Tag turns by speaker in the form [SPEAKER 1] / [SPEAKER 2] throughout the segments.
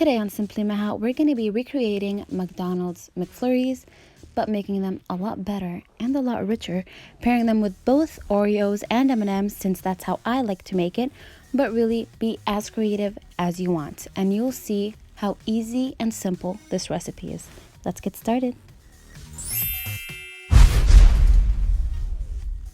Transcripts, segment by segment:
[SPEAKER 1] Today on Simply Maha, we're going to be recreating McDonald's McFlurries, but making them a lot better and a lot richer, pairing them with both Oreos and M&Ms since that's how I like to make it, but really be as creative as you want. And you'll see how easy and simple this recipe is. Let's get started.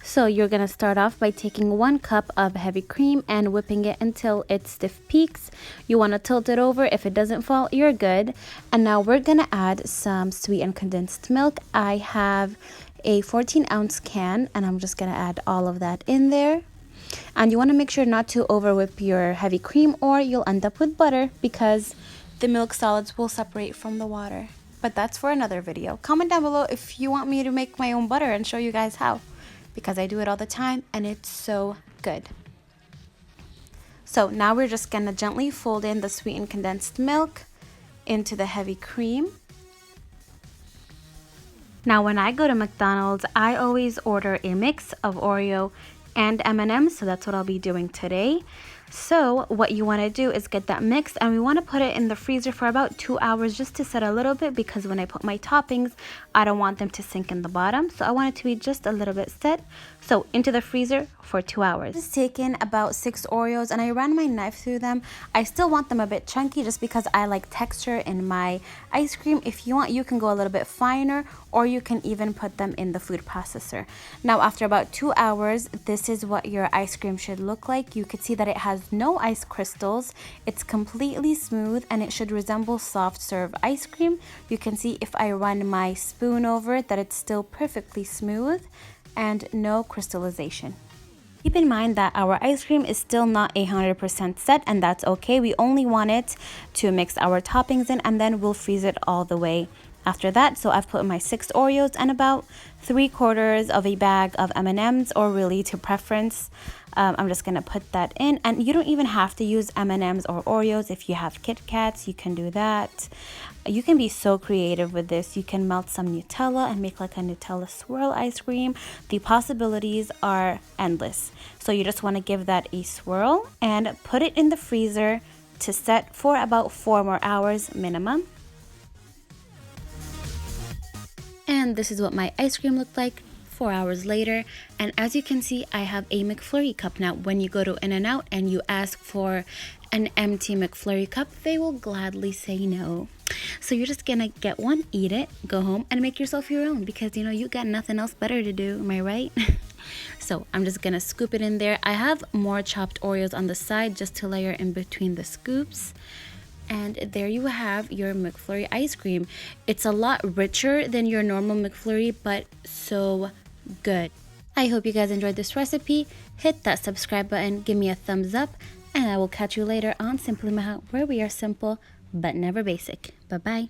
[SPEAKER 1] So you're going to start off by taking 1 cup of heavy cream and whipping it until it stiff peaks. You want to tilt it over. If it doesn't fall, you're good. And now we're going to add some sweetened condensed milk. I have a 14-ounce can and I'm just going to add all of that in there. And you want to make sure not to over whip your heavy cream or you'll end up with butter because the milk solids will separate from the water. But that's for another video. Comment down below if you want me to make my own butter and show you guys how, because I do it all the time and it's so good. So now we're just gonna gently fold in the sweetened condensed milk into the heavy cream. Now when I go to McDonald's, I always order a mix of Oreo and M&Ms, so that's what I'll be doing today. So what you want to do is get that mix and we want to put it in the freezer for about 2 hours just to set a little bit, because when I put my toppings, I don't want them to sink in the bottom. So I want it to be just a little bit set. So into the freezer for 2 hours. It's taken about 6 Oreos and I ran my knife through them. I still want them a bit chunky just because I like texture in my ice cream. If you want, you can go a little bit finer or you can even put them in the food processor. Now after about 2 hours, this is what your ice cream should look like. You could see that it has no ice crystals. It's completely smooth and it should resemble soft serve ice cream. You can see if I run my spoon over it that it's still perfectly smooth and no crystallization. Keep in mind that our ice cream is still not 100% set, and that's okay. We only want it to mix our toppings in and then we'll freeze it all the way after that. So I've put my 6 Oreos and about 3/4 of a bag of M&Ms, or really to preference. I'm just gonna put that in, and you don't even have to use M&Ms or Oreos. If you have Kit Kats, you can do that. You can be so creative with this. You can melt some Nutella and make like a Nutella swirl ice cream. The possibilities are endless. So you just want to give that a swirl and put it in the freezer to set for about 4 more hours minimum. And this is what my ice cream looked like 4 hours later. And as you can see, I have a McFlurry cup. Now when you go to In-N-Out and you ask for an empty McFlurry cup, they will gladly say no. So you're just gonna get one, eat it, go home and make yourself your own, because you got nothing else better to do, am I right? So I'm just gonna scoop it in there. I have more chopped Oreos on the side just to layer in between the scoops. And there you have your McFlurry ice cream. It's a lot richer than your normal McFlurry, but so good. I hope you guys enjoyed this recipe. Hit that subscribe button, give me a thumbs up, and I will catch you later on Simply Maha, where we are simple but never basic. Bye-bye.